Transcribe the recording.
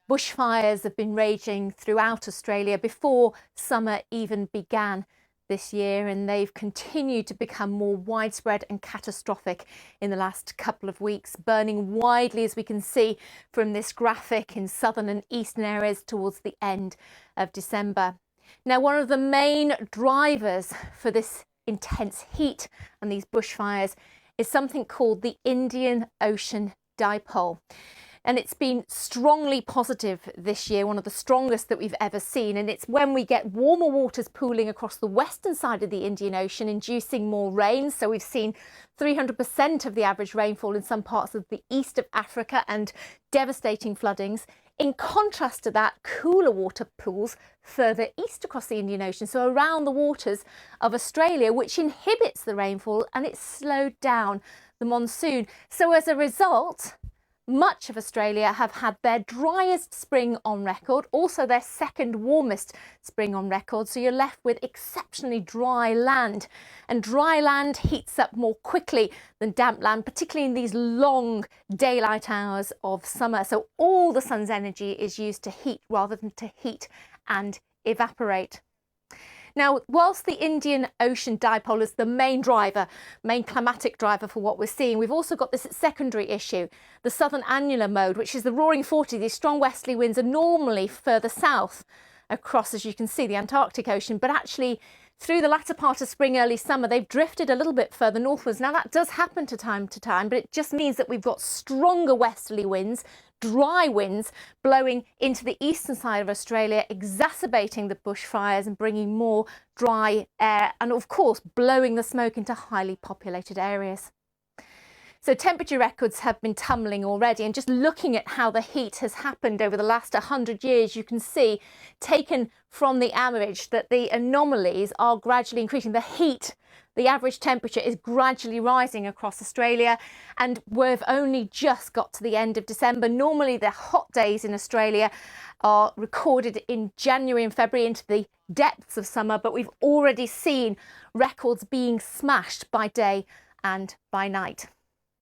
Bushfires have been raging throughout Australia before summer even began this year, and they've continued to become more widespread and catastrophic in the last couple of weeks, burning widely, as we can see from this graphic, in southern and eastern areas towards the end of December. Now, one of the main drivers for this intense heat and these bushfires is something called the Indian Ocean Dipole. And it's been strongly positive this year, one of the strongest that we've ever seen. And it's when we get warmer waters pooling across the western side of the Indian Ocean, inducing more rain. So we've seen 300% of the average rainfall in some parts of the east of Africa and devastating floodings. In contrast to that, cooler water pools further east across the Indian Ocean, so around the waters of Australia, which inhibits the rainfall and it's slowed down the monsoon. So as a result, much of Australia have had their driest spring on record, also their second warmest spring on record. So you're left with exceptionally dry land, and dry land heats up more quickly than damp land, particularly in these long daylight hours of summer. So all the sun's energy is used to heat rather than to heat and evaporate. Now, whilst the Indian Ocean Dipole is the main climatic driver for what we're seeing, we've also got this secondary issue, the southern annular mode, which is the roaring 40. These strong westerly winds are normally further south across, as you can see, the Antarctic Ocean, but actually through the latter part of spring, early summer, they've drifted a little bit further northwards. Now, that does happen to time, but it just means that we've got stronger westerly winds, dry winds blowing into the eastern side of Australia, exacerbating the bushfires and bringing more dry air and, of course, blowing the smoke into highly populated areas. So temperature records have been tumbling already, and just looking at how the heat has happened over the last 100 years, you can see, taken from the average, that the anomalies are gradually increasing. The heat, the average temperature, is gradually rising across Australia, and we've only just got to the end of December. Normally the hot days in Australia are recorded in January and February into the depths of summer, but we've already seen records being smashed by day and by night.